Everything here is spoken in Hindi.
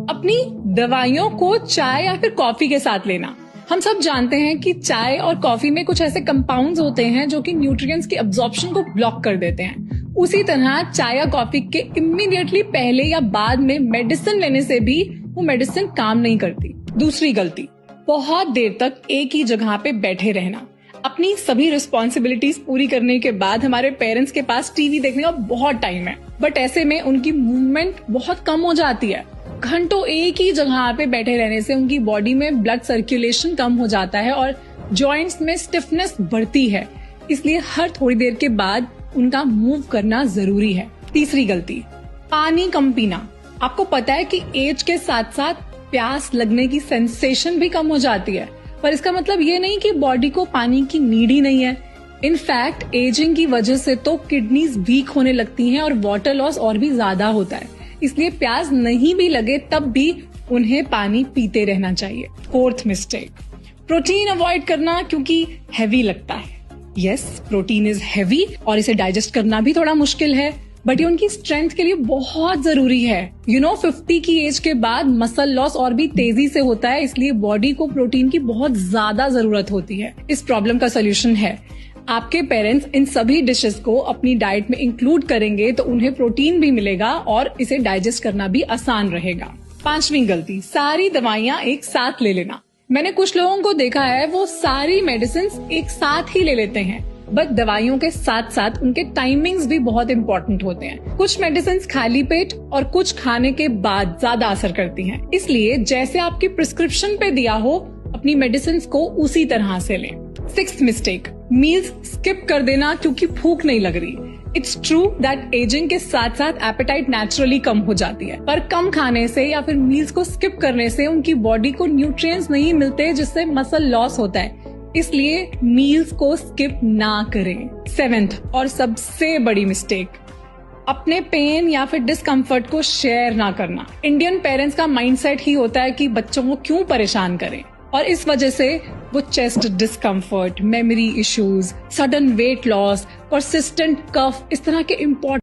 अपनी दवाइयों को चाय या फिर कॉफी के साथ लेना। हम सब जानते हैं कि चाय और कॉफी में कुछ ऐसे कंपाउंड्स होते हैं जो कि न्यूट्रिएंट्स की अब्जॉर्प्शन को ब्लॉक कर देते हैं। उसी तरह चाय या कॉफी के इमीडिएटली पहले या बाद में मेडिसिन लेने से भी वो मेडिसिन काम नहीं करती। दूसरी गलती, बहुत देर तक एक ही जगह पे बैठे रहना। अपनी सभी रिस्पॉन्सिबिलिटीज पूरी करने के बाद हमारे पेरेंट्स के पास टीवी देखने का बहुत टाइम है, बट ऐसे में उनकी मूवमेंट बहुत कम हो जाती है। घंटों एक ही जगह पे बैठे रहने से उनकी बॉडी में ब्लड सर्कुलेशन कम हो जाता है और जॉइंट्स में स्टिफनेस बढ़ती है। इसलिए हर थोड़ी देर के बाद उनका मूव करना जरूरी है। तीसरी गलती, पानी कम पीना। आपको पता है कि एज के साथ साथ प्यास लगने की सेंसेशन भी कम हो जाती है, पर इसका मतलब ये नहीं कि बॉडी को पानी की नीड ही नहीं है। इनफैक्ट एजिंग की वजह से तो किडनीज वीक होने लगती हैं और वाटर लॉस और भी ज्यादा होता है। इसलिए प्यास नहीं भी लगे तब भी उन्हें पानी पीते रहना चाहिए। फोर्थ मिस्टेक, प्रोटीन अवॉइड करना क्योंकि हैवी लगता है। यस, प्रोटीन इज हैवी और इसे डाइजेस्ट करना भी थोड़ा मुश्किल है, बट ये उनकी स्ट्रेंथ के लिए बहुत जरूरी है। 50 की एज के बाद मसल लॉस और भी तेजी से होता है, इसलिए बॉडी को प्रोटीन की बहुत ज्यादा जरूरत होती है। इस प्रॉब्लम का सोल्यूशन है, आपके पेरेंट्स इन सभी डिशेस को अपनी डाइट में इंक्लूड करेंगे तो उन्हें प्रोटीन भी मिलेगा और इसे डाइजेस्ट करना भी आसान रहेगा। पांचवी गलती, सारी दवाइयां एक साथ ले लेना। मैंने कुछ लोगों को देखा है वो सारी मेडिसिन एक साथ ही ले लेते हैं, बट दवाइयों के साथ साथ उनके टाइमिंग्स भी बहुत इंपॉर्टेंट होते हैं। कुछ मेडिसिन खाली पेट और कुछ खाने के बाद ज्यादा असर करती हैं। इसलिए जैसे आपकी प्रिस्क्रिप्शन पे दिया हो अपनी मेडिसिन को उसी तरह से लें। सिक्स्थ मिस्टेक, मील्स स्किप कर देना क्योंकि भूख नहीं लग रही। इट्स ट्रू दैट एजिंग के साथ साथ एपेटाइट नेचुरली कम हो जाती है, पर कम खाने से या फिर मील्स को स्किप करने से उनकी बॉडी को न्यूट्रिएंट्स नहीं मिलते, जिससे मसल लॉस होता है। इसलिए मील्स को स्किप ना करें। सेवेंथ और सबसे बड़ी मिस्टेक, अपने पेन या फिर डिस्कम्फर्ट को शेयर ना करना। इंडियन पेरेंट्स का माइंडसेट ही होता है कि बच्चों को क्यों परेशान करें, और इस वजह से वो chest discomfort, memory issues, sudden weight loss, persistent cough, इस तरह के इम्पोर्टेंट